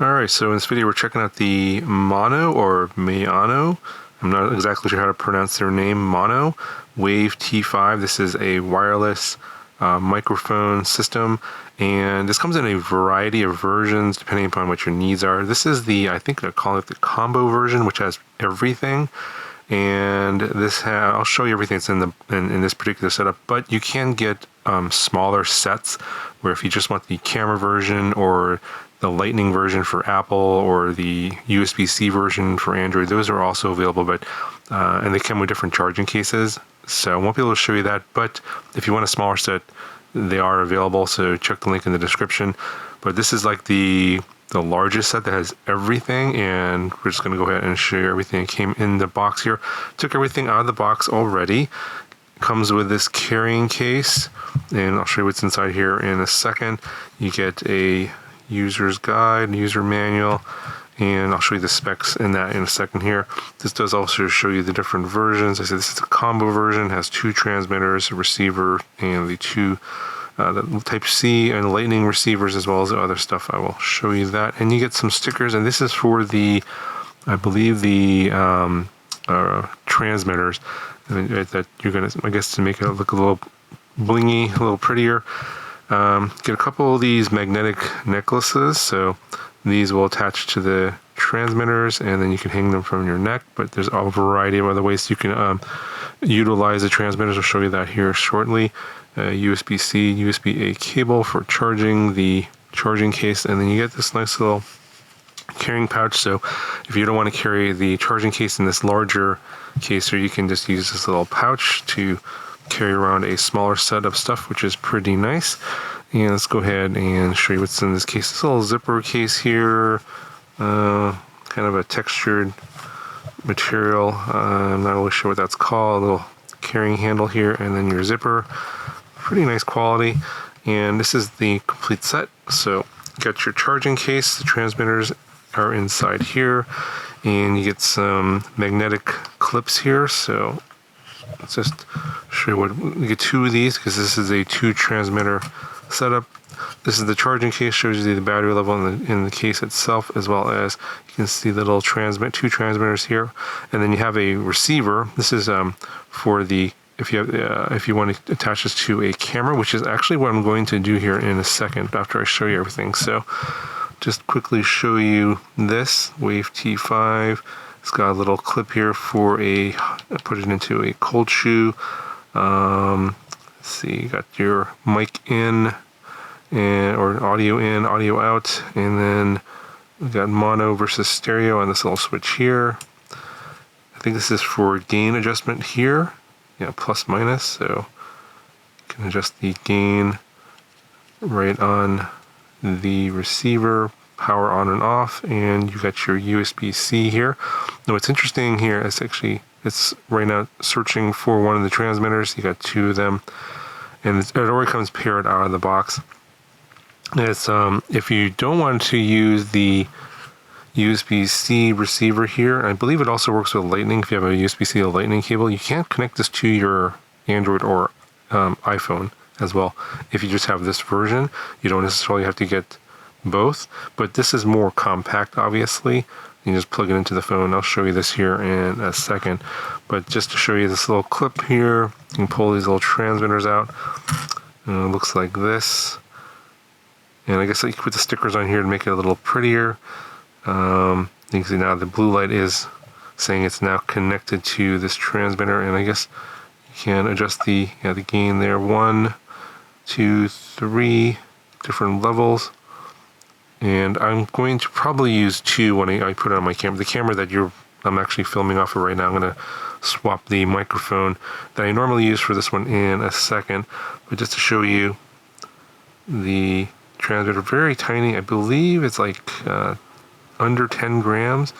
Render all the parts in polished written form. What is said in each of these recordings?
Alright, so in this video we're checking out the MAONO or MAONO. I'm not exactly sure how to pronounce their name. MAONO Wave T5. This is a wireless microphone system, and this comes in a variety of versions depending upon what your needs are. This is the, I think they're calling it the combo version, which has everything. And this I'll show you everything that's in this particular setup, but you can get smaller sets where if you just want the camera version or the Lightning version for Apple or the USB-C version for Android, those are also available, but and they come with different charging cases, so I won't be able to show you that. But if you want a smaller set, they are available, so check the link in the description. But this is like the largest set that has everything, and we're just going to go ahead and show you everything that came in the box here. Took everything out of the box already. Comes with this carrying case, and I'll show you what's inside here in a second. You get a user's guide, user manual, and I'll show you the specs in that in a second here. This does also show you the different versions. I said this is a combo version, has two transmitters, a receiver, and the two the Type-C and Lightning receivers, as well as the other stuff. I will show you that. And you get some stickers, and this is for the, I believe, the transmitters that you're going to, I guess, to make it look a little blingy, a little prettier. Get a couple of these magnetic necklaces, so these will attach to the transmitters, and then you can hang them from your neck. But there's a variety of other ways you can utilize the transmitters. I'll show you that here shortly. USB-C, USB-A cable for charging the charging case, and then you get this nice little carrying pouch. So if you don't want to carry the charging case in this larger case, or you can just use this little pouch to carry around a smaller set of stuff, which is pretty nice. And let's go ahead and show you what's in this case. This little zipper case here, kind of a textured material. I'm not really sure what that's called. A little carrying handle here, and then your zipper. Pretty nice quality. And this is the complete set. So you got your charging case, the transmitters are inside here, and you get some magnetic clips here. So let's just show you what you get. Two of these, because this is a two transmitter setup. This is the charging case, shows you the battery level in the case itself, as well as you can see the little two transmitters here. And then you have a receiver. This is for the if you want to attach this to a camera, which is actually what I'm going to do here in a second after I show you everything. So just quickly show you this Wave T5. It's got a little clip here for put it into a cold shoe. Let's see, you got your mic in, or audio in, audio out, and then we got mono versus stereo on this little switch here. I think this is for gain adjustment here. Yeah, plus minus, so you can adjust the gain right on the receiver, power on and off, and you got your USB-C here. Now what's interesting here is it's right now searching for one of the transmitters. You got two of them, and it already comes paired out of the box. It's if you don't want to use the USB-C receiver here, I believe it also works with Lightning. If you have a USB-C to Lightning cable, you can't connect this to your Android or iPhone as well. If you just have this version, you don't necessarily have to get both, but this is more compact, obviously. You just plug it into the phone. I'll show you this here in a second, but just to show you this little clip here, you can pull these little transmitters out, and it looks like this. And I guess you can put the stickers on here to make it a little prettier. You can see now the blue light is saying it's now connected to this transmitter, and I guess you can adjust the gain there. 1, 2, 3 different levels, and I'm going to probably use 2 when I put it on my camera. The camera that I'm actually filming off of right now. I'm going to swap the microphone that I normally use for this one in a second, but just to show you the transmitter, very tiny. I believe it's like under 10 grams,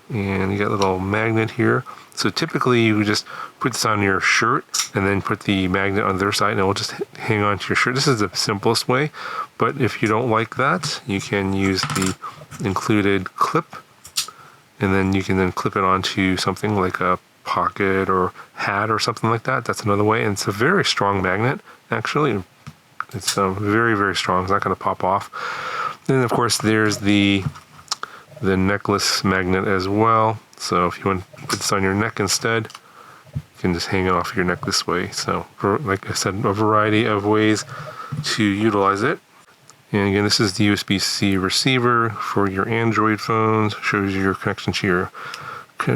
and you got a little magnet here. So typically you just put this on your shirt and then put the magnet on the other side, and it will just hang on to your shirt. This is the simplest way, but if you don't like that, you can use the included clip, and then you can clip it onto something like a pocket or hat or something like that. That's another way, and it's a very strong magnet, actually. It's very, very strong. It's not going to pop off. Then, of course, there's the the necklace magnet as well. So if you want to put this on your neck instead, you can just hang it off your neck this way. So like I said, a variety of ways to utilize it. And again, this is the USB-C receiver for your Android phones. Shows you your connection to your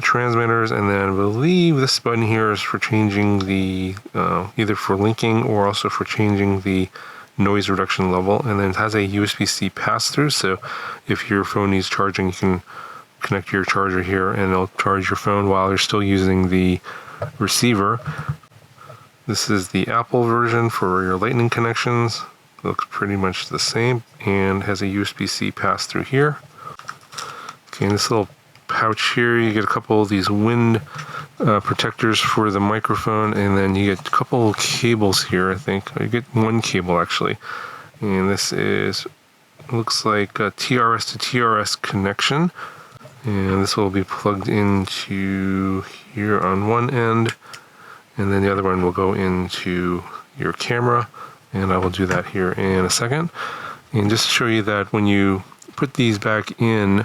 transmitters, and then I believe this button here is for changing the either for linking or also for changing the noise reduction level. And then it has a USB-C pass-through, so if your phone needs charging, you can connect your charger here and it'll charge your phone while you're still using the receiver. This is the Apple version for your Lightning connections. Looks pretty much the same and has a USB-C pass-through here. Okay, and this little pouch here, you get a couple of these wind protectors for the microphone, and then you get a couple of cables here. I think you get one cable actually, and this is looks like a TRS to TRS connection, and this will be plugged into here on one end, and then the other one will go into your camera, and I will do that here in a second. And just to show you that when you put these back in,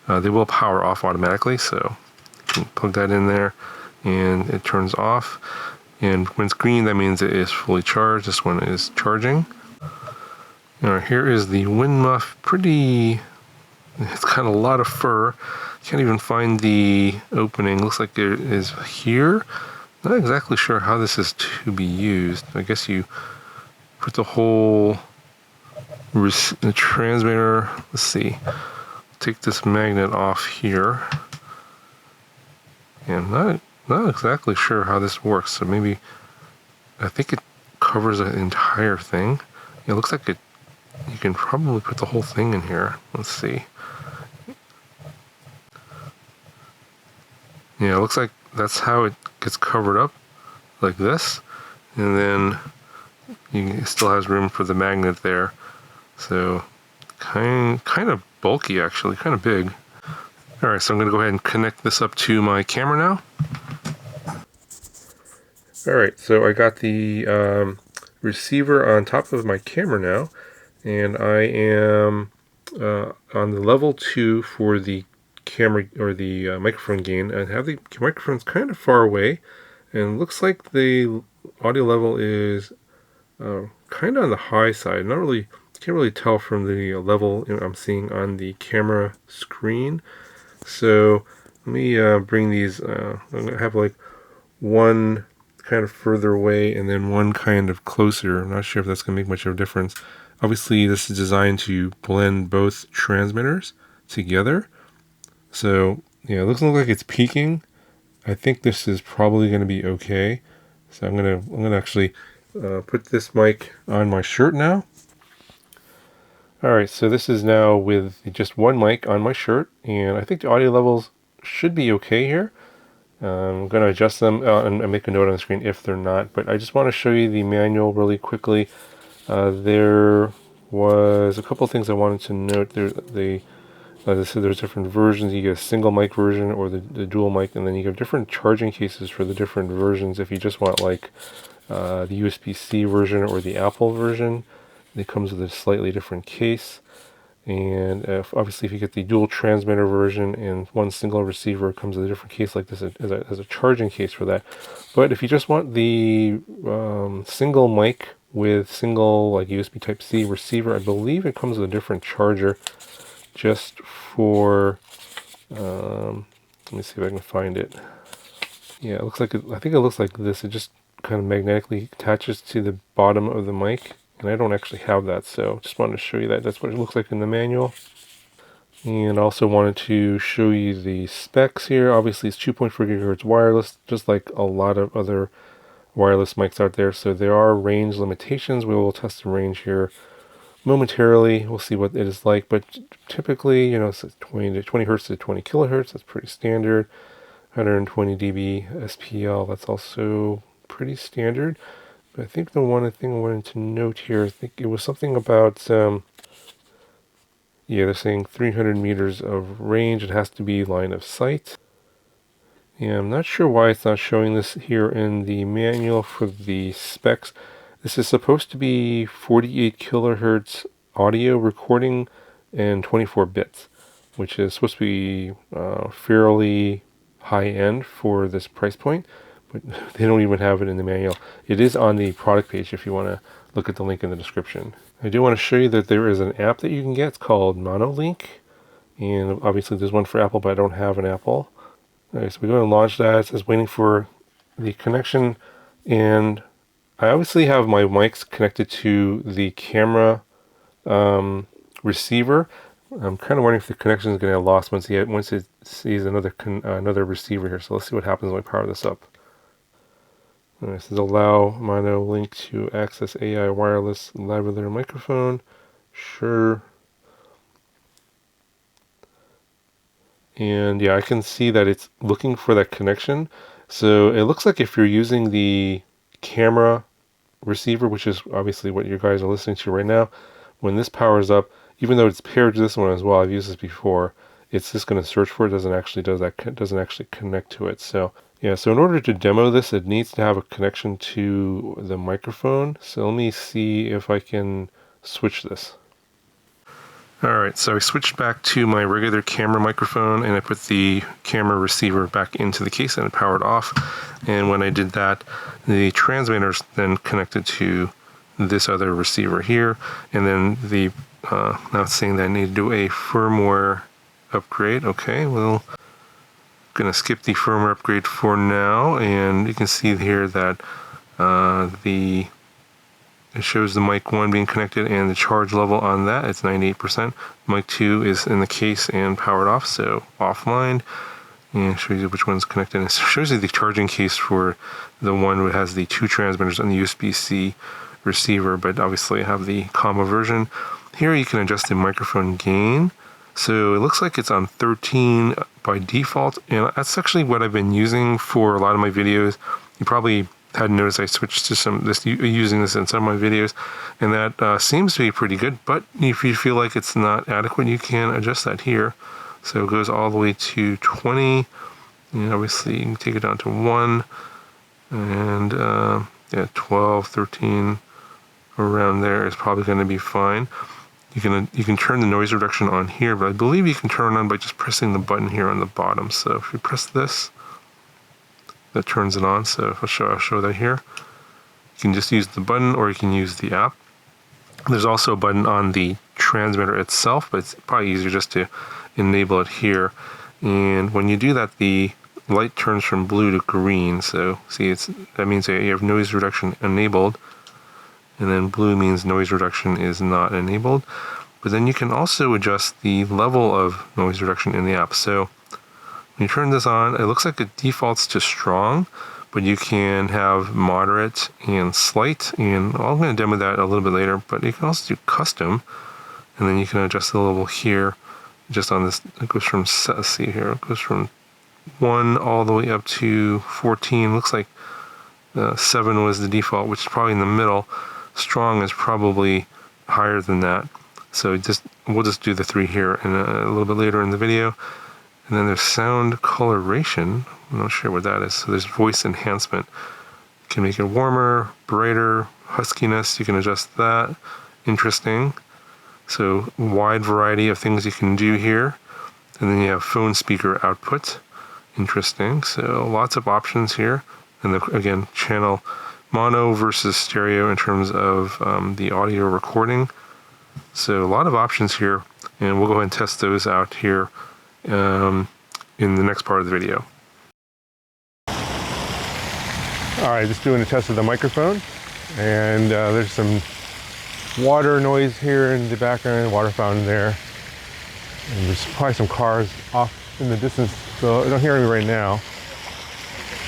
they will power off automatically, so you can plug that in there and it turns off. And when it's green, that means it is fully charged. This one is charging. Now here is the wind muff. It's got a lot of fur. Can't even find the opening. Looks like it is here. Not exactly sure how this is to be used. I guess you put the whole the transmitter. Let's see. Take this magnet off here, and I'm not exactly sure how this works. So maybe I think it covers the entire thing. It looks like you can probably put the whole thing in here. Let's see. Yeah, it looks like that's how it gets covered up, like this, and then it still has room for the magnet there. So kind of bulky, actually, kind of big. All right, so I'm going to go ahead and connect this up to my camera now. All right, so I got the receiver on top of my camera now, and I am on the level 2 for the camera or the microphone gain. I have the microphones kind of far away, and looks like the audio level is kind of on the high side. Can't really tell from the level I'm seeing on the camera screen. So let me bring these. I'm gonna have like one kind of further away and then one kind of closer. I'm not sure if that's gonna make much of a difference. Obviously, this is designed to blend both transmitters together. So yeah, it doesn't look like it's peaking. I think this is probably going to be okay. So I'm gonna actually put this mic on my shirt now. Alright, so this is now with just one mic on my shirt, and I think the audio levels should be okay here. I'm going to adjust them and make a note on the screen if they're not, but I just want to show you the manual really quickly. There was a couple things I wanted to note. As I said, there's different versions. You get a single mic version or the dual mic, and then you have different charging cases for the different versions. If you just want like the USB-C version or the Apple version, it comes with a slightly different case. And obviously if you get the dual transmitter version and one single receiver, it comes with a different case like this as a charging case for that. But if you just want the single mic with single like USB Type-C receiver, I believe it comes with a different charger just for let me see if I can find it. Yeah, it looks like I think it looks like this. It just kind of magnetically attaches to the bottom of the mic, and I don't actually have that, so just wanted to show you that. That's what it looks like in the manual. And also wanted to show you the specs here. Obviously it's 2.4 gigahertz wireless, just like a lot of other wireless mics out there, so there are range limitations. We will test the range here momentarily. We'll see what it is like, but typically, it's 20 hertz to 20 kilohertz. That's pretty standard. 120 dB SPL, that's also pretty standard. But I think the one thing I wanted to note here, I think it was something about, yeah, they're saying 300 meters of range. It has to be line of sight. Yeah, I'm not sure why it's not showing this here in the manual for the specs. This is supposed to be 48 kilohertz audio recording and 24 bits. which is supposed to be fairly high end for this price point, but they don't even have it in the manual. It is on the product page if you want to look at the link in the description. I do want to show you that there is an app that you can get. It's called MAONO, and obviously there's one for Apple, but I don't have an Apple. All right, so we go and launch that. It says waiting for the connection, and I obviously have my mics connected to the camera receiver. I'm kind of wondering if the connection is going to get lost once it sees another receiver here. So let's see what happens when I power this up. All right, it says allow MAONO link to access AI wireless lavalier microphone. Sure. And yeah, I can see that it's looking for that connection. So it looks like if you're using the camera receiver, which is obviously what you guys are listening to right now, when this powers up, even though it's paired to this one as well, I've used this before, it's just going to search for it. Doesn't actually connect to it. So yeah, so in order to demo this, it needs to have a connection to the microphone. So let me see if I can switch this. Alright, so I switched back to my regular camera microphone and I put the camera receiver back into the case and it powered off. And when I did that, the transmitter's then connected to this other receiver here. And then now it's saying that I need to do a firmware upgrade. Okay, well, I'm going to skip the firmware upgrade for now. And you can see here that it shows the mic 1 being connected and the charge level on that. It's 98%. Mic 2 is in the case and powered off, so offline. And it shows you which one's connected. And it shows you the charging case for the one that has the 2 transmitters and the USB-C receiver, but obviously I have the combo version. Here you can adjust the microphone gain. So it looks like it's on 13 by default, and that's actually what I've been using for a lot of my videos. You probably hadn't noticed I switched to using this in some of my videos, and that seems to be pretty good. But if you feel like it's not adequate, you can adjust that here. So it goes all the way to 20, and obviously you can take it down to 1, and yeah, 12, 13, around there is probably going to be fine. You can turn the noise reduction on here, but I believe you can turn it on by just pressing the button here on the bottom. So if you press this, that turns it on. So if I'll show that here. You can just use the button or you can use the app. There's also a button on the transmitter itself, but it's probably easier just to enable it here. And when you do that, the light turns from blue to green. So see, that means that you have noise reduction enabled, and then blue means noise reduction is not enabled. But then you can also adjust the level of noise reduction in the app. So when you turn this on, it looks like it defaults to strong, but you can have moderate and slight, and I'm going to demo that a little bit later, but you can also do custom, and then you can adjust the level here, just on this. It goes from, let's see here, it goes from 1 all the way up to 14. Looks like 7 was the default, which is probably in the middle. Strong is probably higher than that. So we'll just do the 3 here and a little bit later in the video. And then there's sound coloration. I'm not sure what that is. So there's voice enhancement. You can make it warmer, brighter, huskiness. You can adjust that. Interesting. So wide variety of things you can do here. And then you have phone speaker output. Interesting. So lots of options here. And again, channel mono versus stereo in terms of the audio recording. So a lot of options here. And we'll go ahead and test those out here in the next part of the video. Alright, just doing a test of the microphone, and there's some water noise here in the background, water fountain there, and there's probably some cars off in the distance, so I don't hear any right now,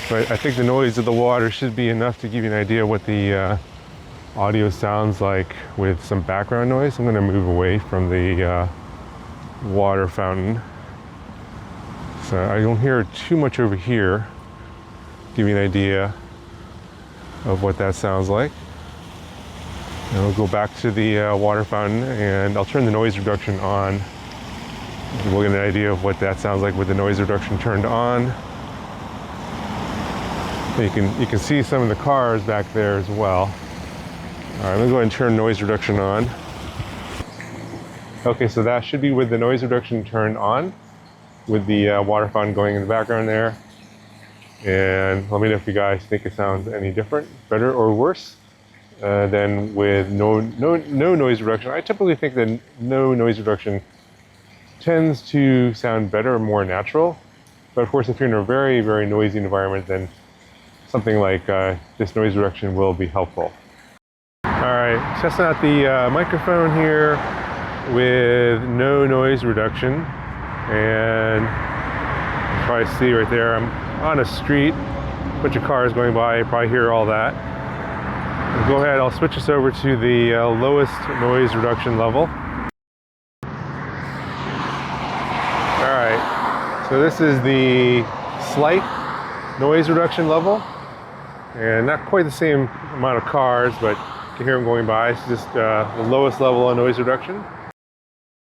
but I think the noise of the water should be enough to give you an idea what the audio sounds like with some background noise. I'm going to move away from the water fountain. So I don't hear too much over here. Give you an idea of what that sounds like. And we'll go back to the water fountain, and I'll turn the noise reduction on. We'll get an idea of what that sounds like with the noise reduction turned on. You can see some of the cars back there as well. All right, I'm gonna go ahead and turn noise reduction on. Okay, so that should be with the noise reduction turned on, with the water fountain going in the background there. And let me know if you guys think it sounds any different, better or worse than with no noise reduction. I typically think that no noise reduction tends to sound better, more natural. But of course, if you're in a very, very noisy environment, then something like this noise reduction will be helpful. All right, testing out the microphone here with no noise reduction. And you can probably see right there, I'm on a street, a bunch of cars going by, you probably hear all that. I'll go ahead, I'll switch this over to the lowest noise reduction level. All right, so this is the slight noise reduction level, and not quite the same amount of cars, but you can hear them going by. It's just the lowest level of noise reduction.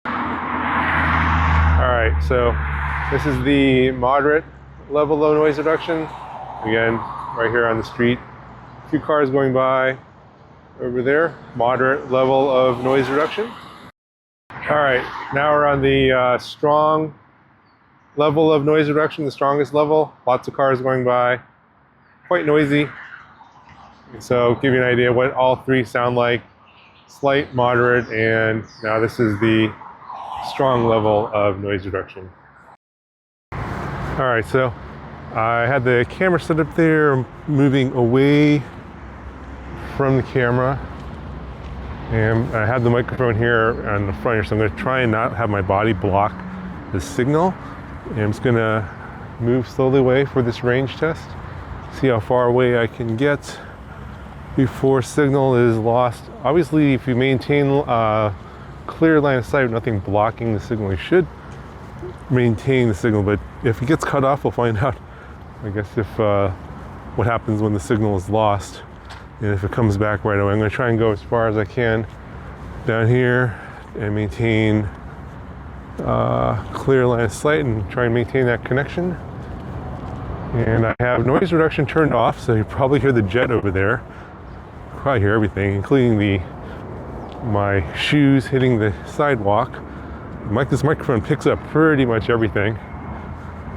All right, so this is the moderate level of noise reduction. Again, right here on the street, a few cars going by over there, moderate level of noise reduction. All right, now we're on the strong level of noise reduction, the strongest level. Lots of cars going by, quite noisy. So give you an idea what all three sound like: slight, moderate, and now this is the strong level of noise reduction. All right, so I had the camera set up there. I'm moving away from the camera, and I have the microphone here on the front here, so I'm going to try and not have my body block the signal. And I'm just going to move slowly away for this range test, see how far away I can get before signal is lost. Obviously, if you maintain a clear line of sight with nothing blocking the signal, you should maintain the signal. But if it gets cut off, we'll find out, I guess, if what happens when the signal is lost and if it comes back right away. I'm going to try and go as far as I can down here and maintain clear line of sight and try and maintain that connection. And I have noise reduction turned off, so you probably hear the jet over there. Probably hear everything, including my shoes hitting the sidewalk. This microphone picks up pretty much everything,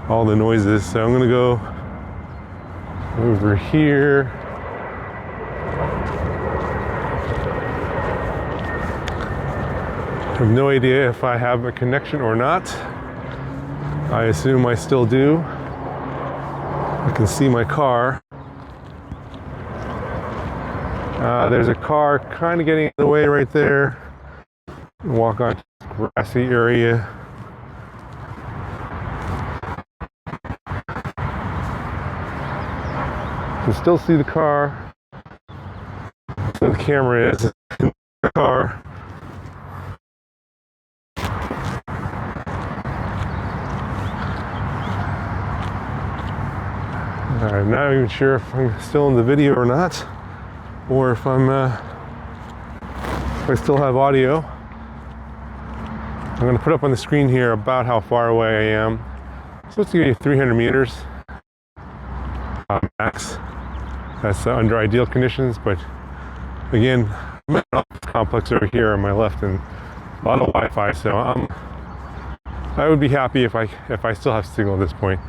all the noises. So I'm gonna go over here. I have no idea if I have a connection or not. I assume I still do. I can see my car. There's a car kind of getting in the way right there. Walk on this grassy area. You can still see the car. So the camera is in the car. I'm not even sure if I'm still in the video or not, or if I still have audio. I'm going to put up on the screen here about how far away I am. I'm supposed to give you 300 meters max. That's under ideal conditions, but again, I'm in an office complex over here on my left and a lot of Wi-Fi, so I would be happy if I still have signal at this point.